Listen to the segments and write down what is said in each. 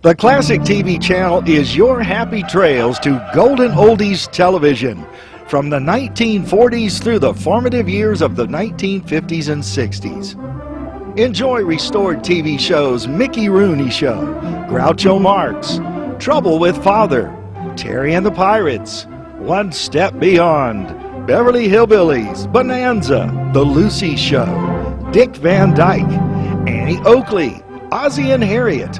The Classic TV channel is your happy trails to golden oldies television from the 1940s through the formative years of the 1950s and 60s. Enjoy restored TV shows Mickey Rooney Show, Groucho Marx, Trouble with Father, Terry and the Pirates, One Step Beyond, Beverly Hillbillies, Bonanza, The Lucy Show, Dick Van Dyke, Annie Oakley, Ozzie and Harriet,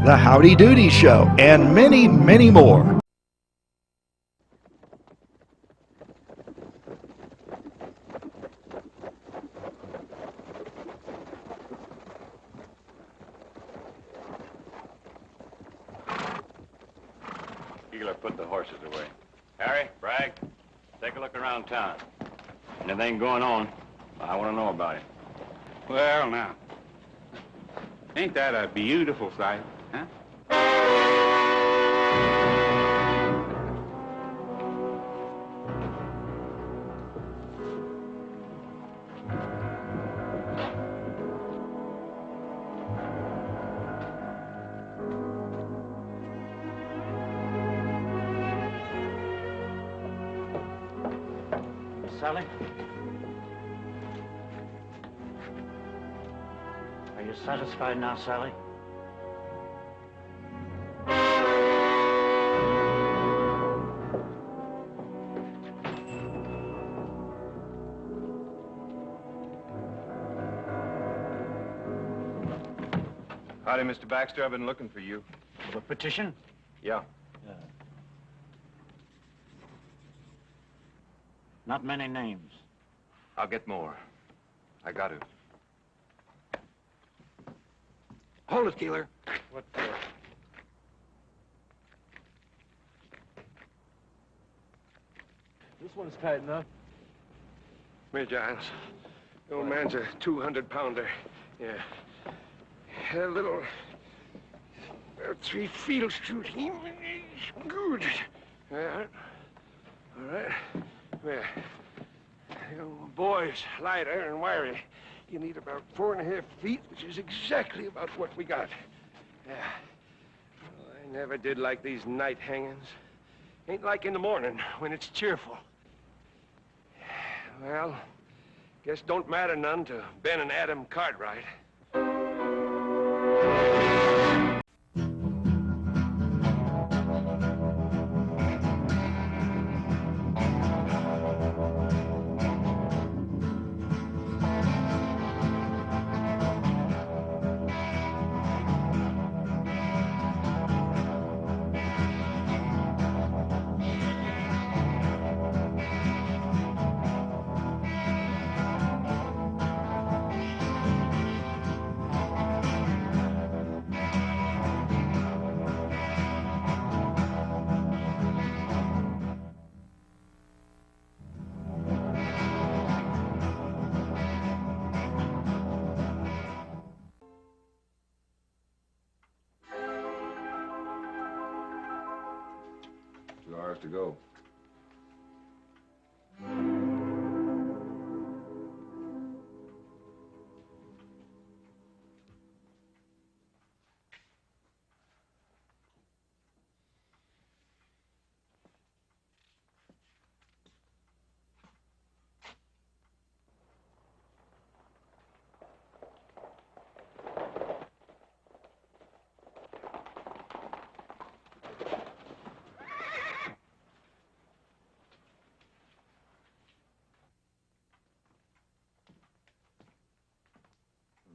The Howdy Doody Show, and many, many more. Put the horses away. Harry, Bragg, take a look around town. Anything going on, I want to know about it. Well, now, ain't that a beautiful sight, huh? Sally? Are you satisfied now, Sally? Howdy, Mr. Baxter. I've been looking for you. The petition? Yeah. Not many names. I'll get more. I got to. Hold it, Keeler. What? This one's tight enough. Come here, Giles. The old man's a 200-pounder. Yeah. A little... about 3 feet will shoot him. Good. Yeah. All right. Come here. The boy's lighter and wiry. You need about 4.5 feet, which is exactly about what we got. Yeah. Well, I never did like these night hangings. Ain't like in the morning when it's cheerful. Well, guess don't matter none to Ben and Adam Cartwright. To go.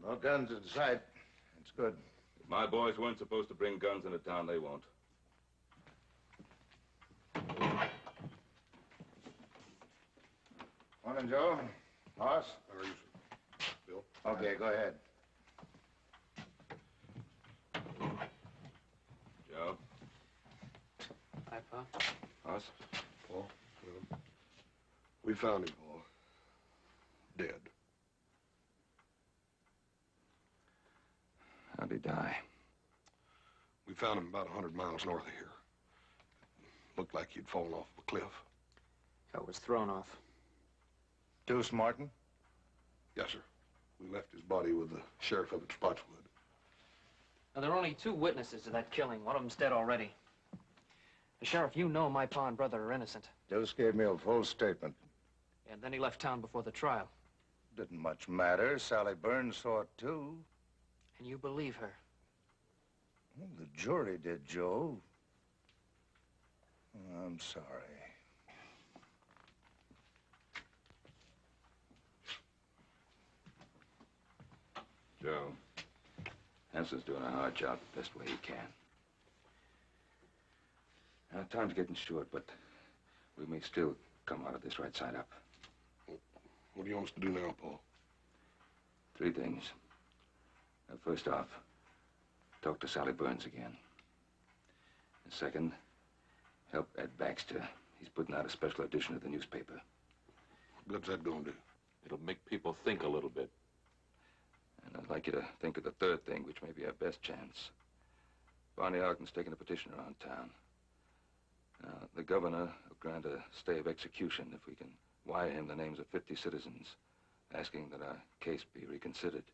No guns inside. It's good. If my boys weren't supposed to bring guns into town, they won't. Morning, Joe. Boss? How are you, sir? Bill? Okay, go ahead. Joe? Hi, Pa. Us? Paul? We found him, Paul. Dead. How'd he die? We found him about 100 miles north of here. Looked like he'd fallen off a cliff. I was thrown off. Deuce Martin? Yes, sir. We left his body with the sheriff up at Spotswood. Now, there are only 2 witnesses to that killing. One of them's dead already. Sheriff, you know my pa and brother are innocent. Just gave me a full statement. And then he left town before the trial. Didn't much matter. Sally Burns saw it, too. And you believe her? Well, the jury did, Joe. I'm sorry. Joe, Henson's doing a hard job the best way he can. Now, time's getting short, but we may still come out of this right side up. What do you want us to do now, Paul? 3 things. First off, talk to Sally Burns again. And second, help Ed Baxter. He's putting out a special edition of the newspaper. What good's that gonna do? It'll make people think a little bit. And I'd like you to think of the 3rd thing, which may be our best chance. Barney Ogden's taking a petition around town. The governor will grant a stay of execution if we can wire him the names of 50 citizens, asking that our case be reconsidered.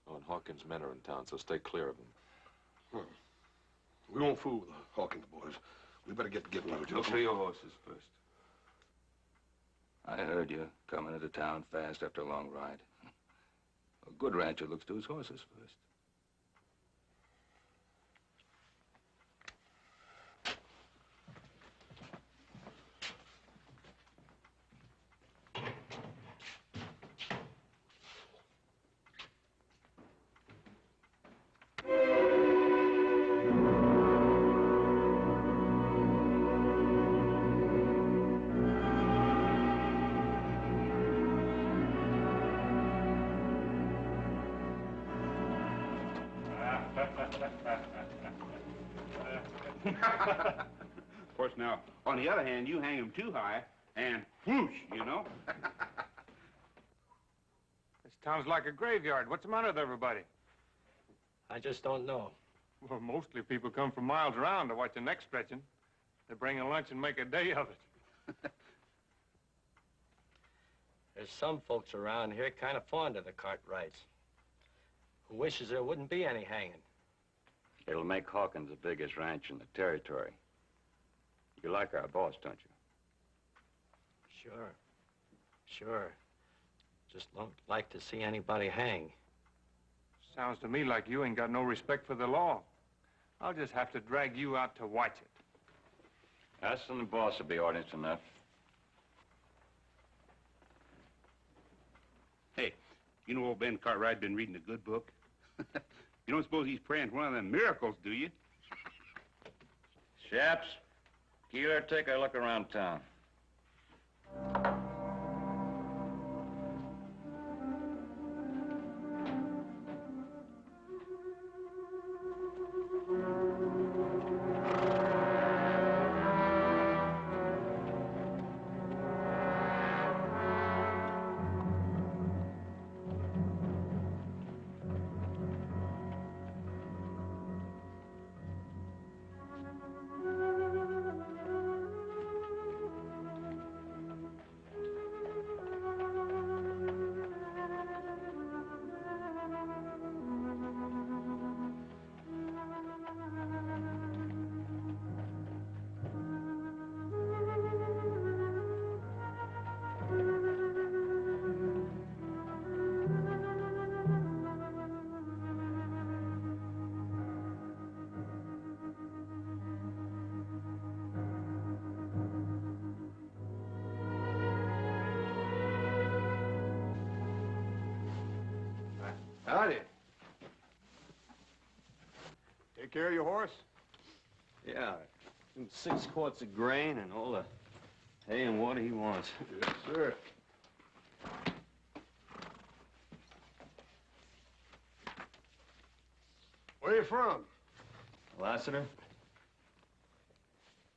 Oh, and Hawkins' men are in town, so stay clear of them. Huh. We won't fool with the Hawkins boys. We better get together with Look for your horses first. I heard you coming into town fast after a long ride. A good rancher looks to his horses first. Of course, now, on the other hand, you hang him too high, and whoosh, you know? This town's like a graveyard. What's the matter with everybody? I just don't know. Well, mostly people come from miles around to watch the neck stretching. They bring a lunch and make a day of it. There's some folks around here kind of fond of the Cartwrights, who wishes there wouldn't be any hanging. It'll make Hawkins the biggest ranch in the territory. You like our boss, don't you? Sure. Just don't like to see anybody hang. Sounds to me like you ain't got no respect for the law. I'll just have to drag you out to watch it. Us and the boss will be audience enough. Hey, you know old Ben Cartwright been reading a good book? You don't suppose he's praying for one of them miracles, do you? Chaps, Keeler, take a look around town. Howdy. Take care of your horse? Yeah, 6 quarts of grain and all the hay and water he wants. Yes, sir. Where you from? Lassiter?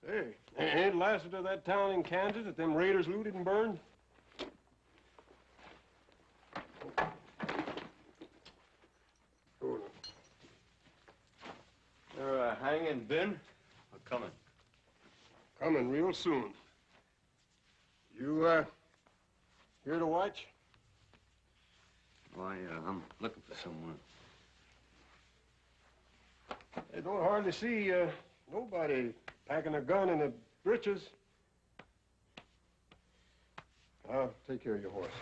Hey, ain't Lassiter that town in Kansas that them raiders looted and burned? They're hanging Ben? Or coming? Coming real soon. You, here to watch? Why, I'm looking for someone. don't hardly see nobody packing a gun in the breeches. I'll take care of your horse.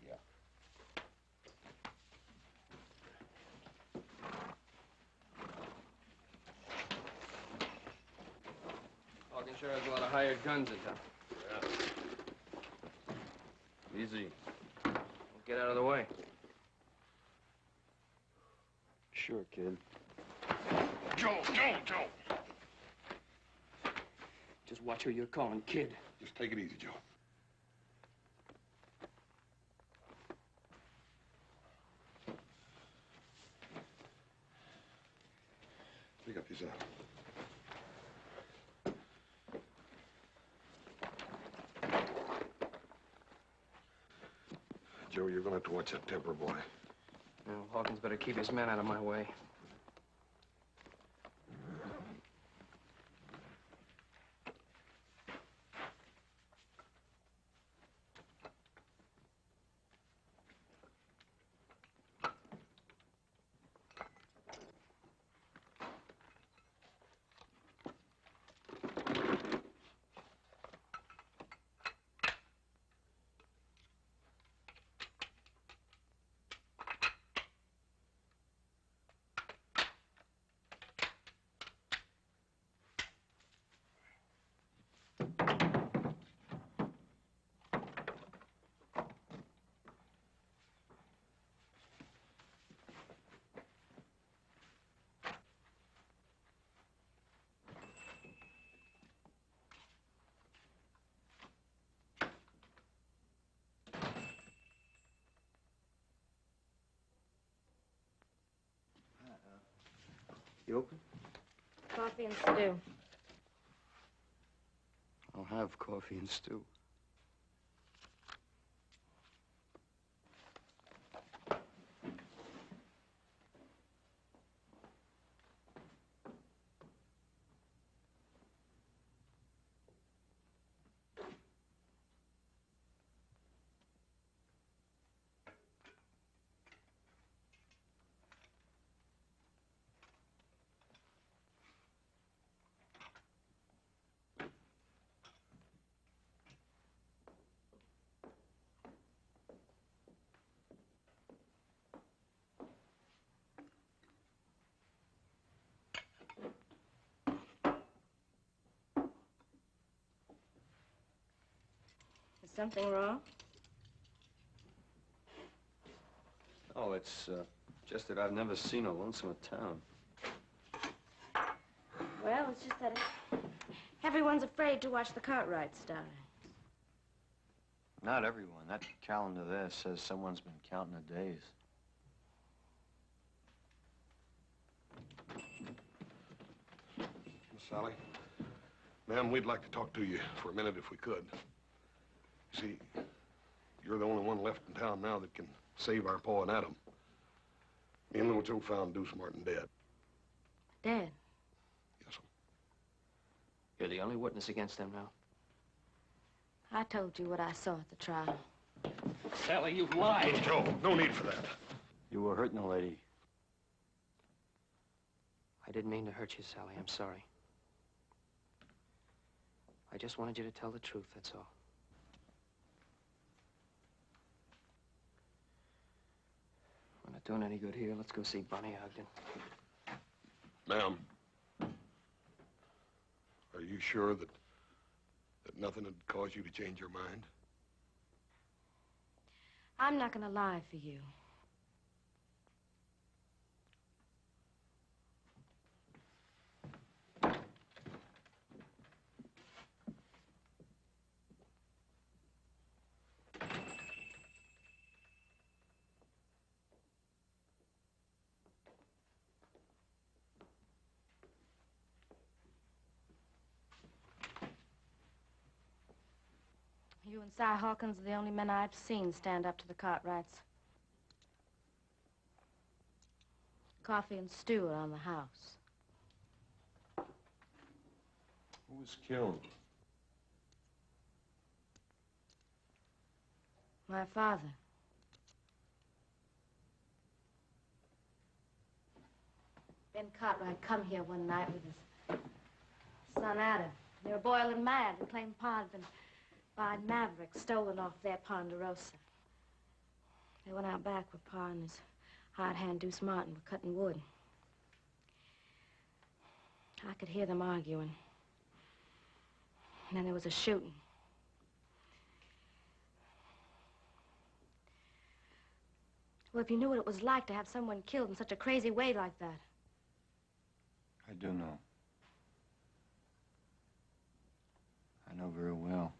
Yeah. Hawkins sure has a lot of hired guns in town. Yeah. Easy. Well, get out of the way. Sure, kid. Joe! Just watch who you're calling kid. Just take it easy, Joe. Pick up his arm. Joe, you're gonna have to watch that temper, boy. Well, Hawkins better keep his men out of my way. You open? Coffee and stew. I'll have coffee and stew. Is something wrong? Oh, it's just that I've never seen a lonesomer town. Well, it's just that everyone's afraid to watch the Cartwright die. Not everyone. That calendar there says someone's been counting the days. Miss Sally, ma'am, we'd like to talk to you for a minute if we could. See, you're the only one left in town now that can save our Pa and Adam. Me and little Joe found Deuce Martin dead. Dead? Yes, sir. You're the only witness against them now. I told you what I saw at the trial. Sally, you've lied. Joe, no need for that. You were hurting a lady. I didn't mean to hurt you, Sally. I'm sorry. I just wanted you to tell the truth, that's all. We're not doing any good here. Let's go see Bonnie Ogden. Ma'am, are you sure that nothing would cause you to change your mind? I'm not gonna lie for you. You and Si Hawkins are the only men I've seen stand up to the Cartwrights. Coffee and stew around the house. Who was killed? My father. Ben Cartwright come here one night with his son Adam. They were boiling mad and claimed Pa had been by Mavericks, stolen off their Ponderosa. They went out back where Pa and his hired hand Deuce Martin were cutting wood. I could hear them arguing. And then there was a shooting. Well, if you knew what it was like to have someone killed in such a crazy way like that. I do know. I know very well.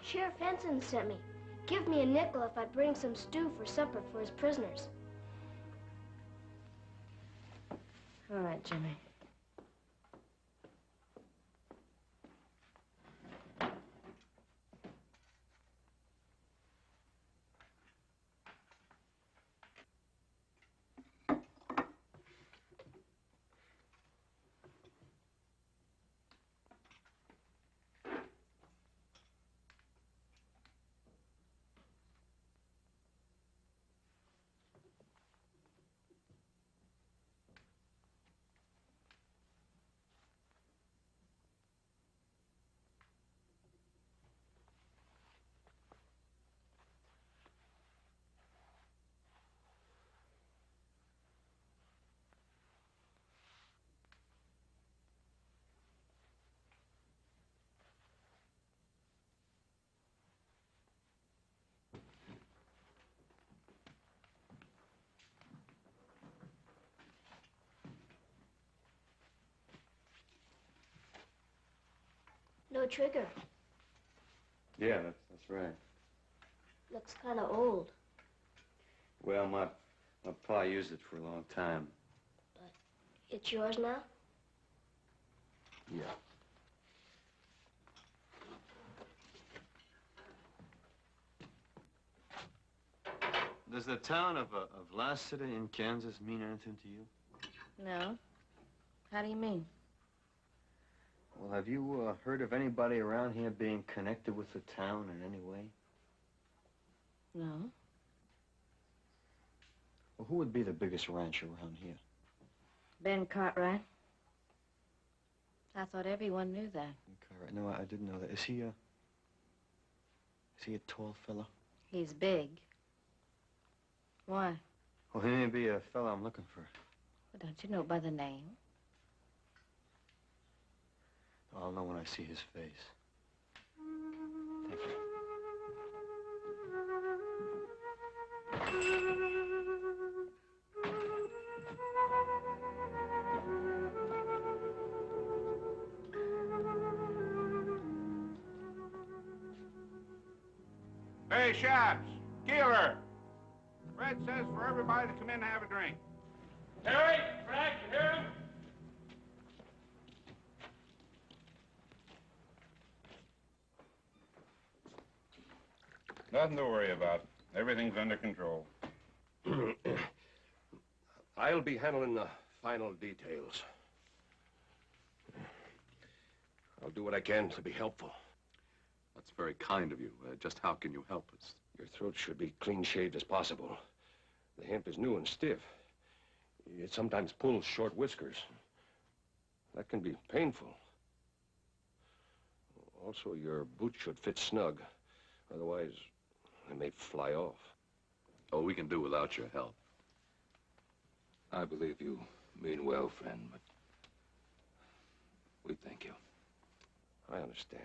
Sheriff Henson sent me. Give me a nickel if I bring some stew for supper for his prisoners. All right, Jimmy. No trigger. Yeah, that's right. Looks kind of old. Well, my pa used it for a long time. But it's yours now? Yeah. Does the town of Lassiter in Kansas mean anything to you? No. How do you mean? Well, have you heard of anybody around here being connected with the town in any way? No. Well, who would be the biggest rancher around here? Ben Cartwright. I thought everyone knew that. Cartwright. No, I didn't know that. Is he a tall fellow? He's big. Why? Well, he may be a fellow I'm looking for. Well, don't you know by the name? I'll know when I see his face. Thank you. Hey, Shops, Keeler. Red says for everybody to come in and have a drink. Harry, Frank, you hear him? Nothing to worry about. Everything's under control. I'll be handling the final details. I'll do what I can to be helpful. That's very kind of you. Just how can you help us? Your throat should be clean-shaved as possible. The hemp is new and stiff. It sometimes pulls short whiskers. That can be painful. Also, your boots should fit snug. Otherwise, they may fly off. Oh, we can do without your help. I believe you mean well, friend, but we thank you. I understand.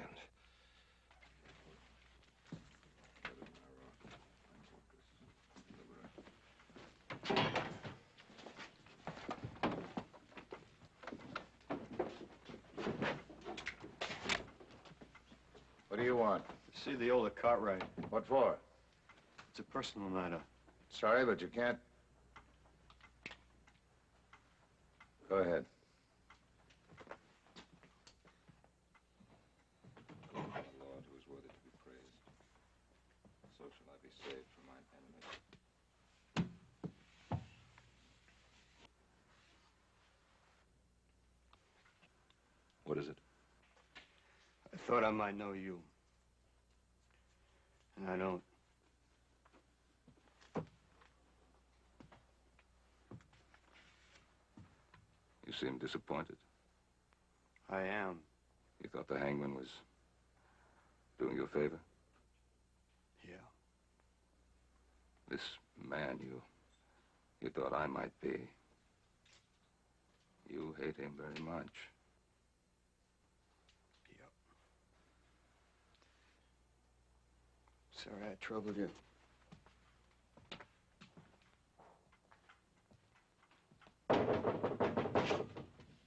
What do you want? To see the older Cartwright. What for? It's a personal matter. Sorry, but you can't. Go ahead. saved from my enemies. What is it? I thought I might know you. And I don't. You seem disappointed. I am. You thought the hangman was doing you a favor? Yeah. This man you thought I might be. You hate him very much. Yep. Sorry I troubled you.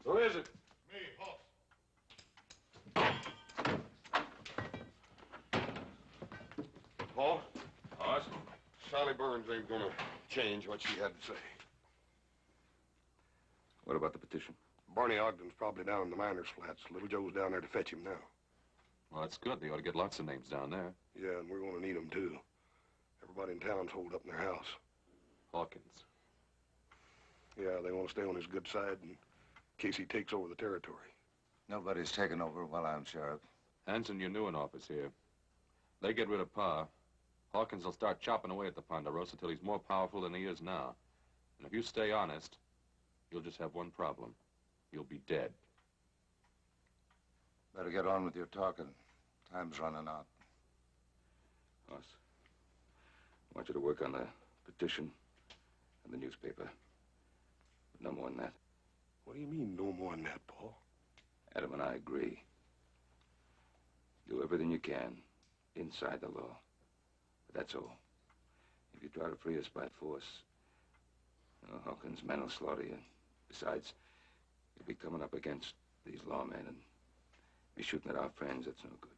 Who is it? Me, Wolfe. Paul? Hoss? Sally Burns ain't gonna change what she had to say. What about the petition? Barney Ogden's probably down in the miners' flats. Little Joe's down there to fetch him now. Well, that's good. They ought to get lots of names down there. Yeah, and we're gonna need them, too. Everybody in town's holed up in their house. Hawkins. Yeah, they want to stay on his good side in case he takes over the territory. Nobody's taken over while I'm sheriff. Hanson, you're new in office here. They get rid of Pa. Hawkins will start chopping away at the Ponderosa till he's more powerful than he is now. And if you stay honest, you'll just have one problem. You'll be dead. Better get on with your talking. Time's running out. Hoss, I want you to work on the petition and the newspaper. But no more than that. What do you mean, no more than that, Paul? Adam and I agree. Do everything you can inside the law. But that's all. If you try to free us by force, Hawkins' men will slaughter you. Besides, you'll be coming up against these lawmen and be shooting at our friends. That's no good.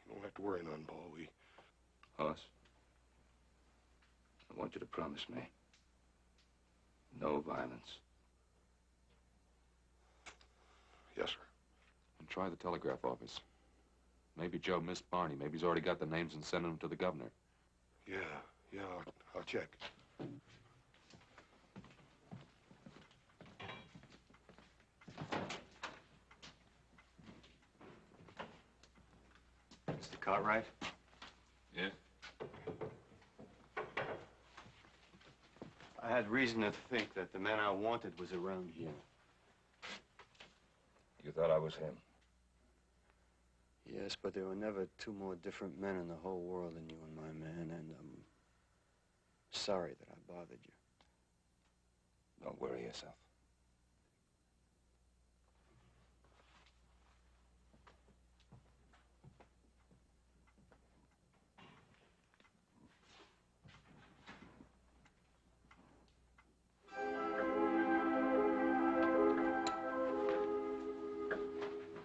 You don't have to worry none, Paul. Hoss, I want you to promise me no violence. Yes, sir. And try the telegraph office. Maybe Joe missed Barney. Maybe he's already got the names and sending them to the governor. Yeah, I'll check. Mr. Cartwright? Yeah? I had reason to think that the man I wanted was around here. You thought I was him? Yes, but there were never two more different men in the whole world than you and my man, and I'm sorry that I bothered you. Don't worry yourself.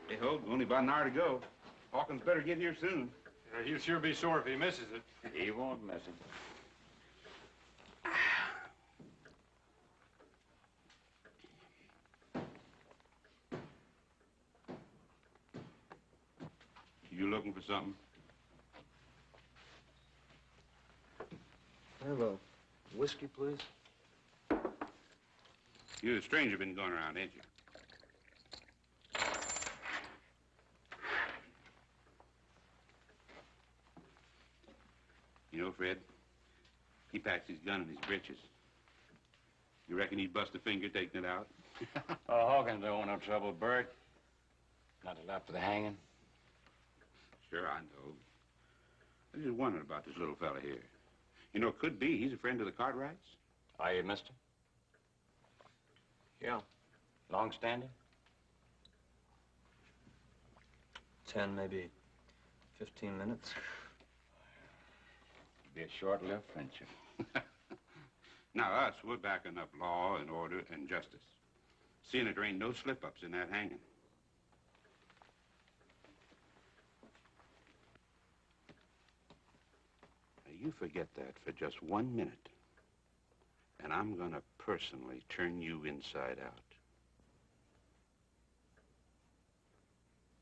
Hey, Hope, only about an hour to go. Hawkins better get here soon. He'll sure be sore if he misses it. He won't miss him. You looking for something? Have a whiskey, please? You're a stranger been going around, ain't you? You know, Fred, he packs his gun in his breeches. You reckon he'd bust a finger taking it out? Oh, Hawkins don't want no trouble, Bert. Not till after the hanging. Sure, I know. I just wondering about this little fella here. You know, it could be he's a friend of the Cartwrights. Are you, mister? Yeah. Long standing? 10, maybe 15 minutes. Be a short-lived friendship. Now, us, we're backing up law and order and justice. Seeing that there ain't no slip-ups in that hanging. Now, you forget that for just 1 minute, and I'm gonna personally turn you inside out.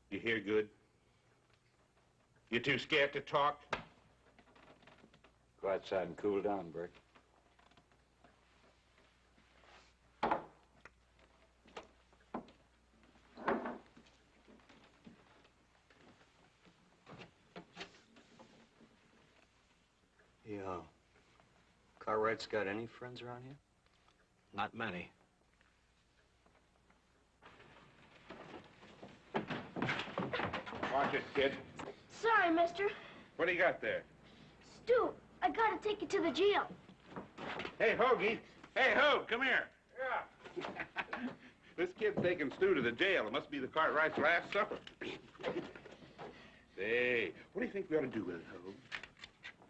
You hear good? You too scared to talk? Go outside and cool down, Bert. Yeah. Cartwright's got any friends around here? Not many. Watch it, kid. Sorry, mister. What do you got there? Stu, I gotta take you to the jail. Hey, Hoagie. Hey, Hoag, come here. Yeah. This kid's taking Stu to the jail. It must be the Cartwright's last supper. Hey, what do you think we ought to do with it, Hoag?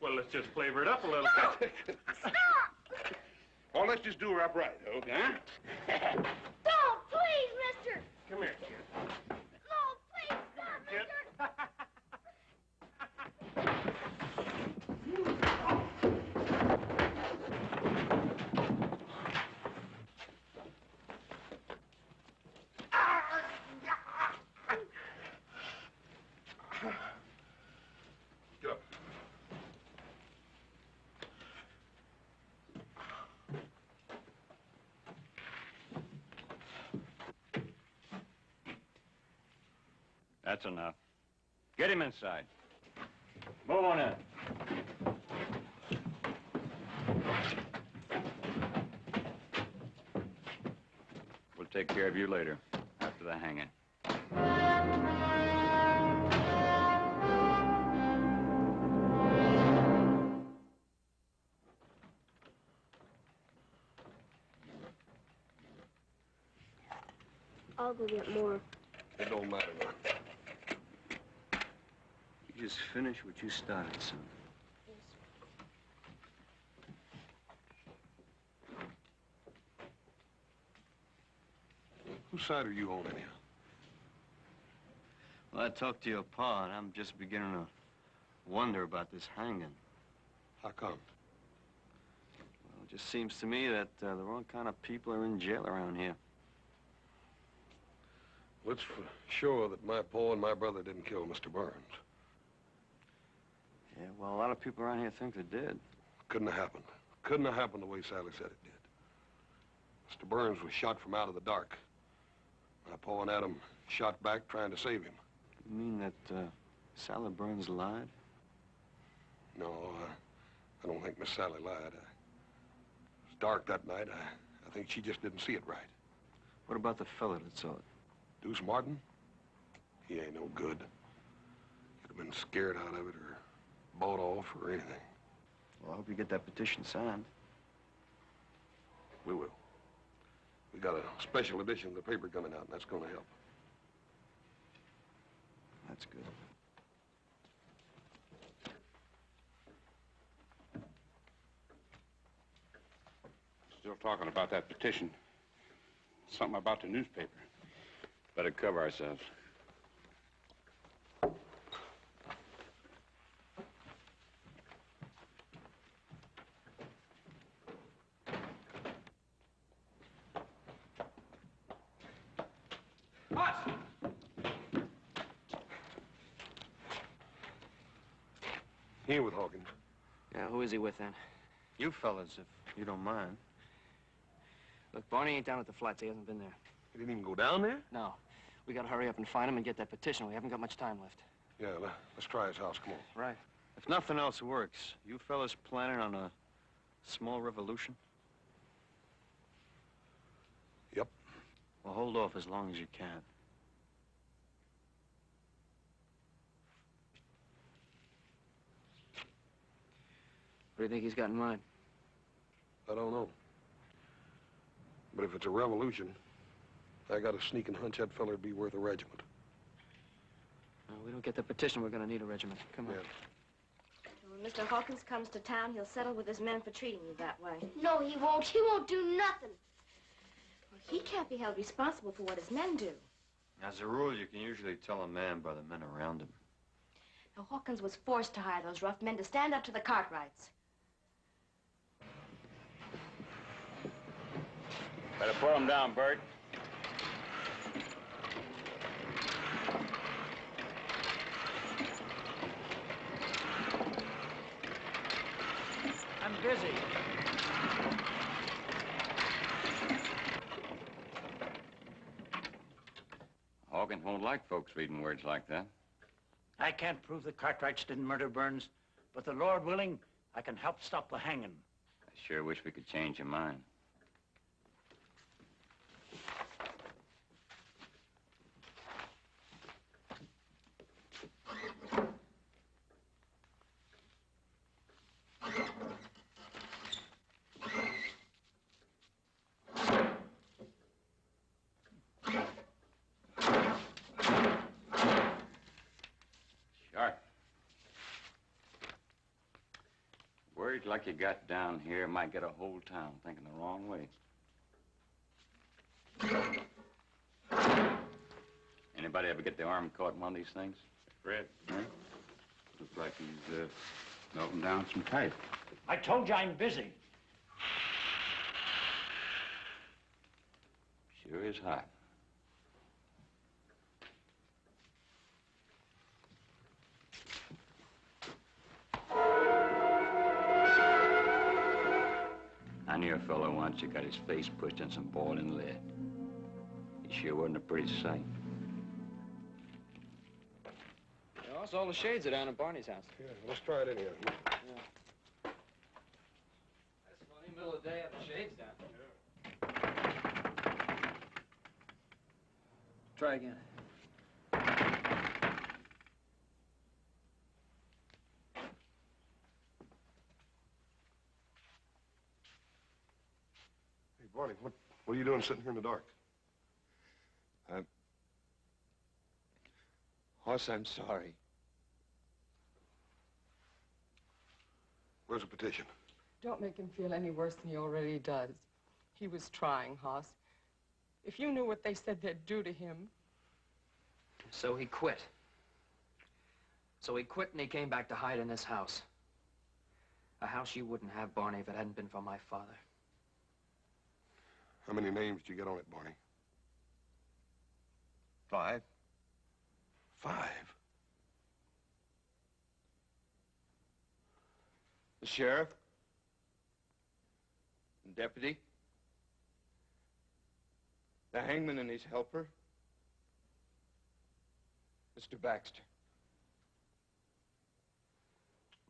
Well, let's just flavor it up a little. No! Stop! Oh, let's just do her upright, Hoag, huh? Don't, please, mister! Come here, kid. No, please, stop, mister! Get up. That's enough. Get him inside. Move on in. We'll take care of you later, after the hanging. I'll go get more. It don't matter now. You just finish what you started, son. Whose side are you on, anyhow? Well, I talked to your pa, and I'm just beginning to wonder about this hanging. How come? Well, it just seems to me that the wrong kind of people are in jail around here. Well, it's for sure that my pa and my brother didn't kill Mr. Burns. Yeah, well, a lot of people around here think they did. Couldn't have happened. Couldn't have happened the way Sally said it did. Mr. Burns was shot from out of the dark. My pa and Adam shot back trying to save him. You mean that Sally Burns lied? No, I don't think Miss Sally lied. It was dark that night. I think she just didn't see it right. What about the fella that saw it? Deuce Martin? He ain't no good. Could have been scared out of it or bought off or anything. Well, I hope you get that petition signed. We will. We got a special edition of the paper coming out, and that's going to help. That's good. Still talking about that petition. Something about the newspaper. Better cover ourselves. He ain't with Hawkins. Yeah, who is he with then? You fellas, if you don't mind. Look, Barney ain't down at the flats. He hasn't been there. He didn't even go down there? No. We gotta hurry up and find him and get that petition. We haven't got much time left. Yeah, let's try his house. Come on. Right. If nothing else works, you fellas planning on a small revolution? Yep. Well, hold off as long as you can. What do you think he's got in mind? I don't know. But if it's a revolution, I got a sneaking hunch that feller'd be worth a regiment. We don't get the petition, we're gonna need a regiment. Come on. Yeah. When Mr. Hawkins comes to town, he'll settle with his men for treating you that way. No, he won't. He won't do nothing. Well, he can't be held responsible for what his men do. As a rule, you can usually tell a man by the men around him. Now, Hawkins was forced to hire those rough men to stand up to the Cartwrights. Better put him down, Bert. Hawkins won't like folks reading words like that. I can't prove the Cartwrights didn't murder Burns, but the Lord willing, I can help stop the hanging. I sure wish we could change your mind. Words like you got down here might get a whole town thinking the wrong way. Anybody ever get the arm caught in one of these things? Fred. Huh? Looks like he's melting down some pipe. I told you I'm busy. Sure is hot. I knew a fellow once who got his face pushed in some boiling lead. He sure wasn't a pretty sight. You lost all the shades are down at Barney's house. Yeah, let's try it anyhow. Yeah. That's funny, middle of the day, have the shades down. Try again. Hey, Barney, what are you doing sitting here in the dark? Hoss, I'm sorry. Where's the petition? Don't make him feel any worse than he already does. He was trying, Hoss. If you knew what they said they'd do to him. So he quit. So he quit and he came back to hide in this house. A house you wouldn't have, Barney, if it hadn't been for my father. How many names did you get on it, Barney? 5. 5? The sheriff. The deputy. The hangman and his helper. Mr. Baxter.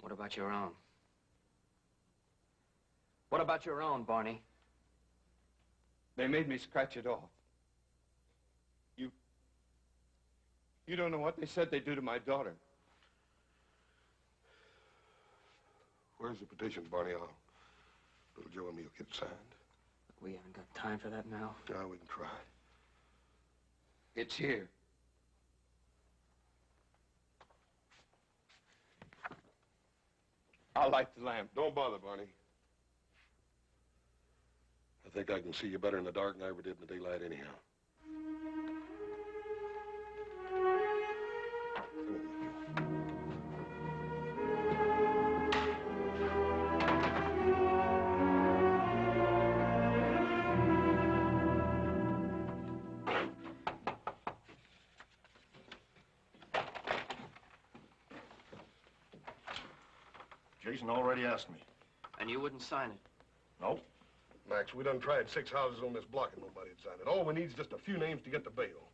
What about your own? What about your own, Barney? They made me scratch it off. You don't know what they said they'd do to my daughter. Where's the petition, Barney? Little Joe and me'll get it signed. We haven't got time for that now. No, we can try. It's here. I'll light the lamp. Don't bother, Barney. I think I can see you better in the dark than I ever did in the daylight anyhow. Jason already asked me. And you wouldn't sign it? Nope. Max, we done tried 6 houses on this block and nobody'd sign it. All we need is just a few names to get the bail.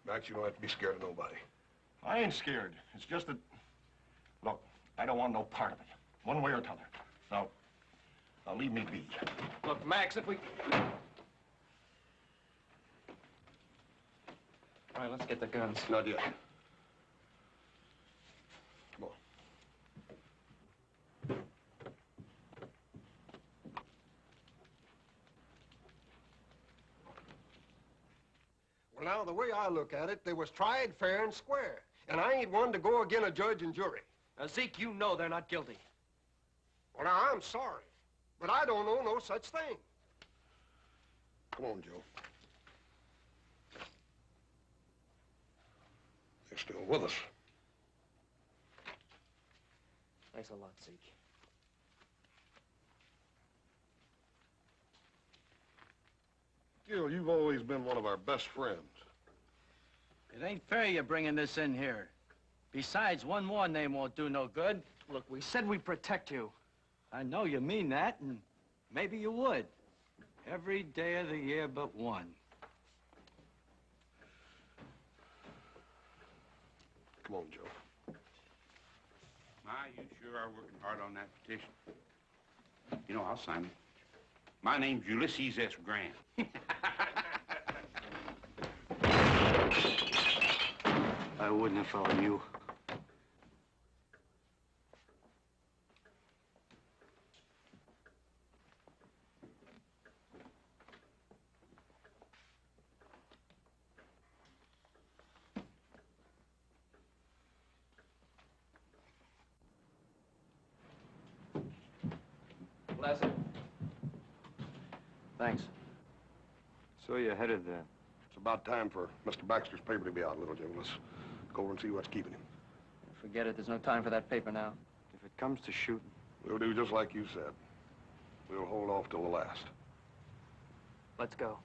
Max, you don't have to be scared of nobody. I ain't scared. It's just that, look, I don't want no part of it, one way or t'other. Now leave me be. Look, Max, if we... All right, let's get the guns. Not yet. Come on. Well, now, the way I look at it, they was tried fair and square. And I ain't one to go again a judge and jury. Now, Zeke, you know they're not guilty. Well, now, I'm sorry, but I don't know no such thing. Come on, Joe. They're still with us. Thanks a lot, Zeke. Gil, you've always been one of our best friends. It ain't fair you're bringing this in here. Besides, one more name won't do no good. Look, we said we'd protect you. I know you mean that, and maybe you would. Every day of the year but one. Come on, Joe. My, you sure are working hard on that petition. You know, I'll sign it. My name's Ulysses S. Grant. I wouldn't if I were you. Lassiter. Thanks. So you're headed there. It's about time for Mr. Baxter's paper to be out, little Joe. Let's go over and see what's keeping him. Forget it. There's no time for that paper now. If it comes to shooting. We'll do just like you said. We'll hold off till the last. Let's go.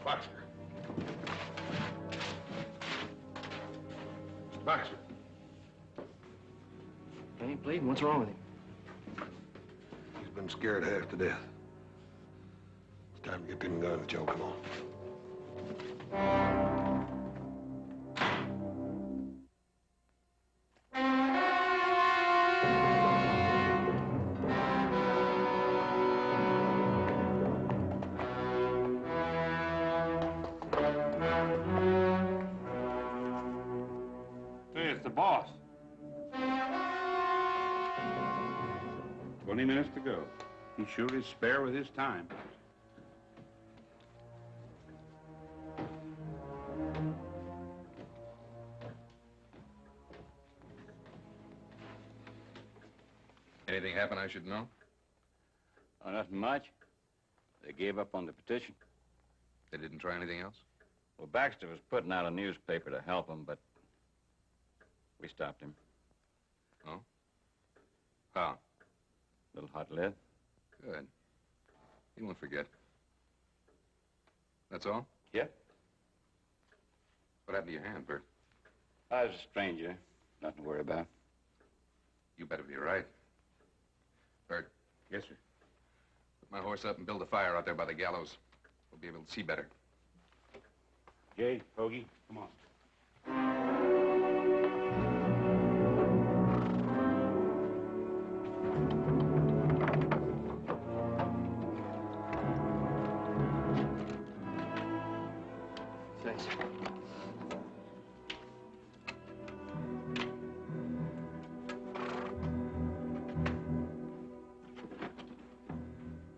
Baxter. Mr. Baxter. He ain't bleeding. What's wrong with him? He's been scared half to death. It's time to get them guns, Joe. Come on. Hey, it's the boss. 20 minutes to go. He sure is spare with his time. Anything happen I should know? Oh, nothing much. They gave up on the petition. They didn't try anything else? Well, Baxter was putting out a newspaper to help him, but we stopped him. Oh? How? Little hot lead. Good. He won't forget. That's all? Yep. What happened to your hand, Bert? I was a stranger. Nothing to worry about. You better be right. Bert. Yes, sir. Put my horse up and build a fire out there by the gallows. We'll be able to see better. Jay, Hoagie, come on. Thanks.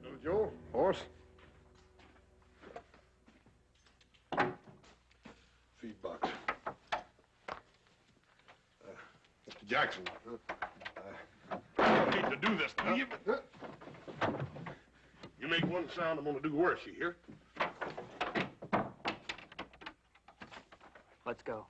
Little Joe, horse. Feed box. Mr. Jackson, I don't need to do this to you, but you make one sound, I'm gonna do worse, you hear? Let's go.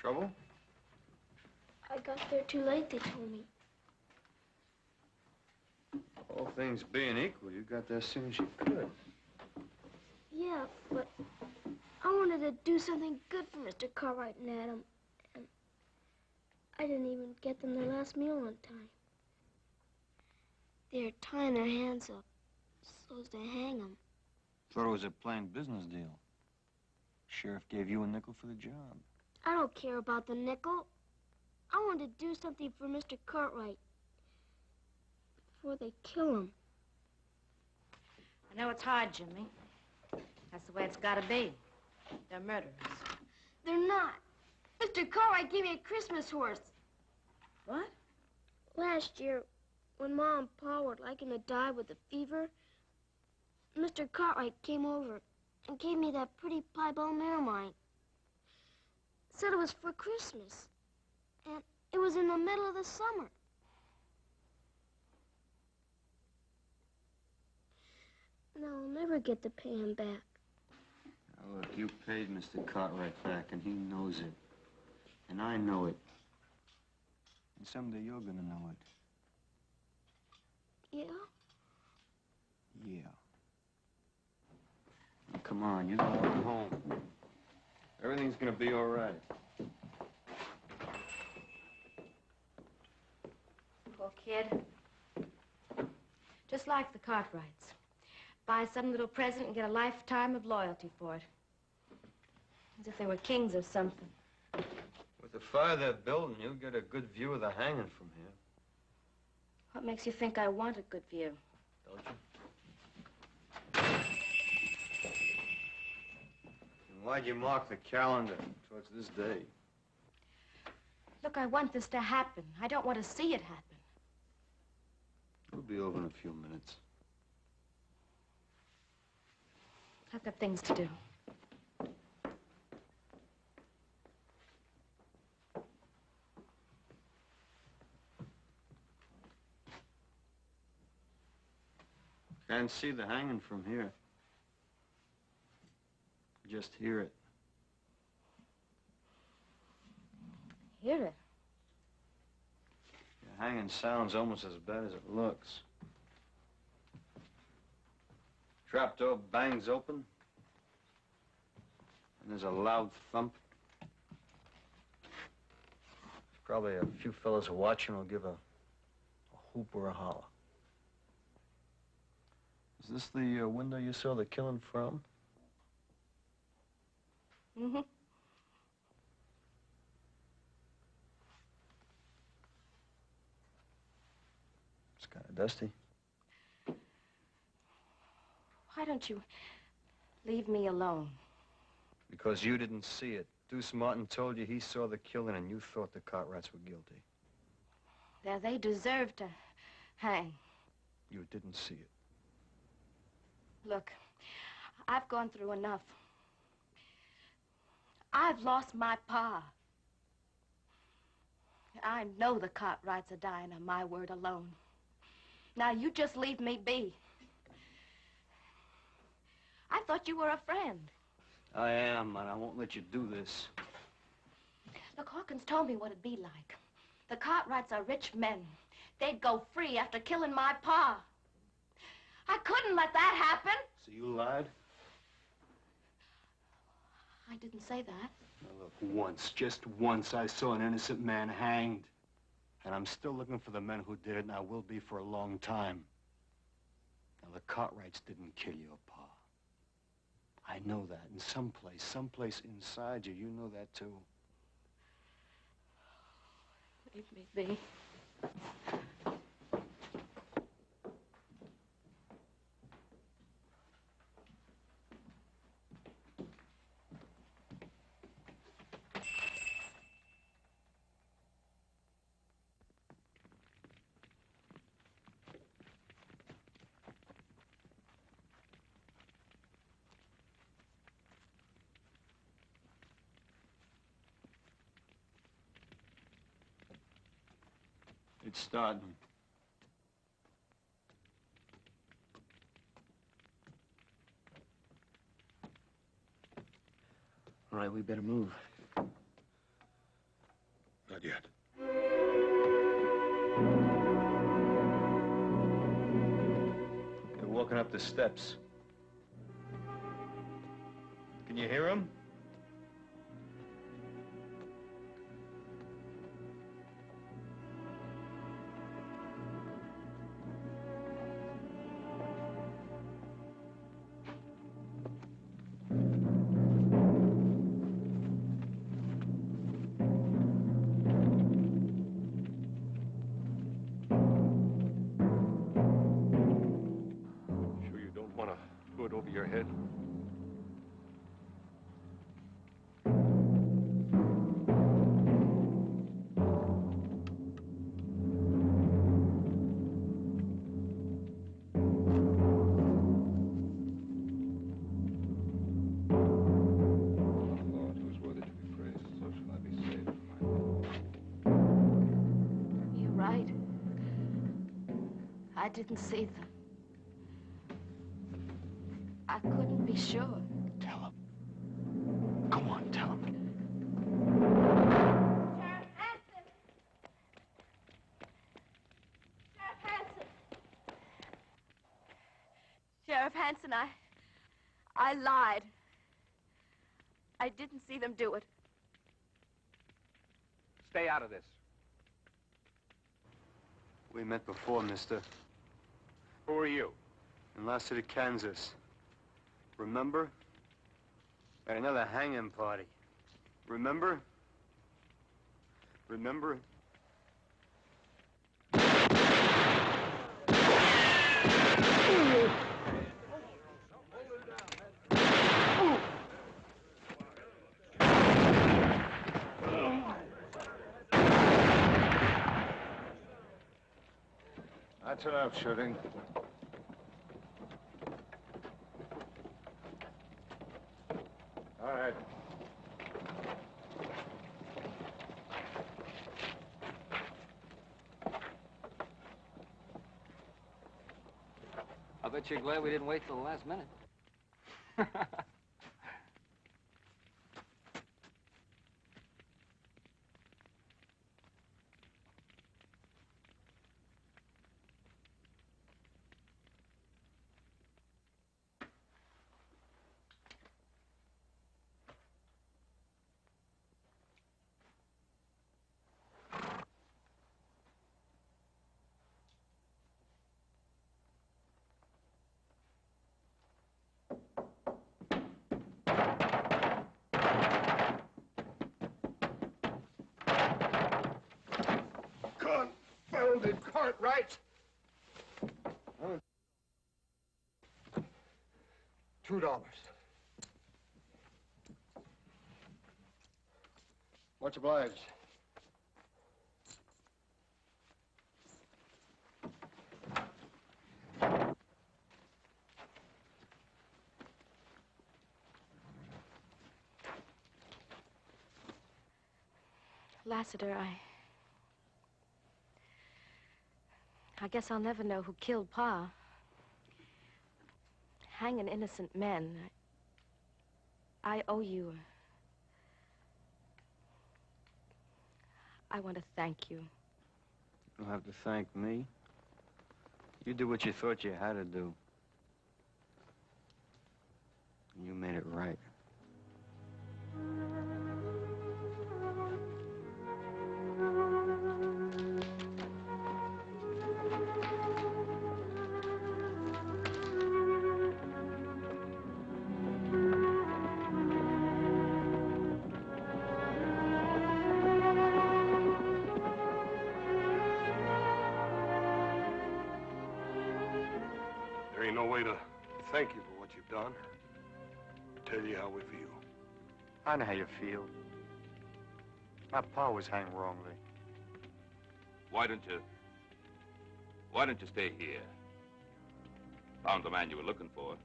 Trouble? I got there too late, they told me. All things being equal, you got there as soon as you could. Yeah, but I wanted to do something good for Mr. Cartwright and Adam, and I didn't even get them their last meal on time. They're tying their hands up so as to hang them. Thought it was a plain business deal. Sheriff gave you a nickel for the job. I don't care about the nickel. I want to do something for Mr. Cartwright before they kill him. I know it's hard, Jimmy. That's the way it's got to be. They're murderers. They're not. Mr. Cartwright gave me a Christmas horse. What? Last year, when Ma and Pa were liking to die with the fever, Mr. Cartwright came over and gave me that pretty piebald mare of mine. Said it was for Christmas. And it was in the middle of the summer. and I'll never get to pay him back. Now, look, you paid Mr. Cartwright back, and he knows it. And I know it. And someday you're gonna know it. Yeah? Yeah. Now, come on, you're going home. Everything's gonna be all right. Poor kid. Just like the Cartwrights. Buy some little present and get a lifetime of loyalty for it. As if they were kings or something. With the fire they're building, you'll get a good view of the hanging from here. What makes you think I want a good view? Don't you? And why'd you mark the calendar towards this day? Look, I want this to happen. I don't want to see it happen. We'll be over in a few minutes. I've got things to do. Can't see the hanging from here. Just hear it. Hear it? The hanging sounds almost as bad as it looks. Trapdoor bangs open, and there's a loud thump. There's probably a few fellas watching will give a whoop or a holler. Is this the window you saw the killing from? Mm-hmm. It's kind of dusty. Why don't you leave me alone? Because you didn't see it. Deuce Martin told you he saw the killing and you thought the Cartwrights were guilty. Now, they deserve to hang. You didn't see it. Look, I've gone through enough. I've lost my pa. I know the Cartwrights are dying on my word alone. Now, you just leave me be. I thought you were a friend. I am, and I won't let you do this. Look, Hawkins told me what it'd be like. The Cartwrights are rich men. They'd go free after killing my pa. I couldn't let that happen. So you lied? I didn't say that. Now look, once, just once, I saw an innocent man hanged. And I'm still looking for the men who did it, and I will be for a long time. Now, the Cartwrights didn't kill your pa. I know that. And someplace inside you, you know that too. Leave me be. It's starting. All right, we better move. Not yet. They're walking up the steps. Can you hear them? Over your head. Lord, who's worthy to be praised, so shall I be saved from my... You're right. I didn't see them. sure. Tell him. Go on, tell him. Sheriff Hanson, I lied. I didn't see them do it. Stay out of this. We met before, mister. Who are you? In Lassiter, Kansas. Remember? At another hanging party. Remember? Remember? That's enough shooting. All right. I bet you're glad we didn't wait till the last minute. Confounded Cartwright! $2. Much obliged. Lassiter, I guess I'll never know who killed Pa. Hanging innocent men. I owe you. I want to thank you. You'll have to thank me. You did what you thought you had to do. And you made it right. There ain't no way to thank you for what you've done. Tell you how we feel. I know how you feel. My pa was hanged wrongly. Why don't you stay here? Found the man you were looking for.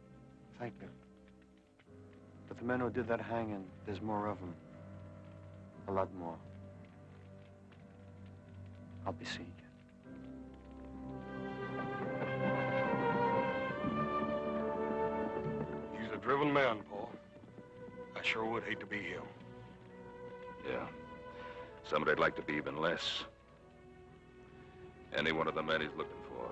Thank you. But the men who did that hanging, there's more of them. A lot more. I'll be seeing you. He's a driven man, Paul. I sure would hate to be him. Yeah. Somebody'd like to be even less. Any one of the men he's looking for.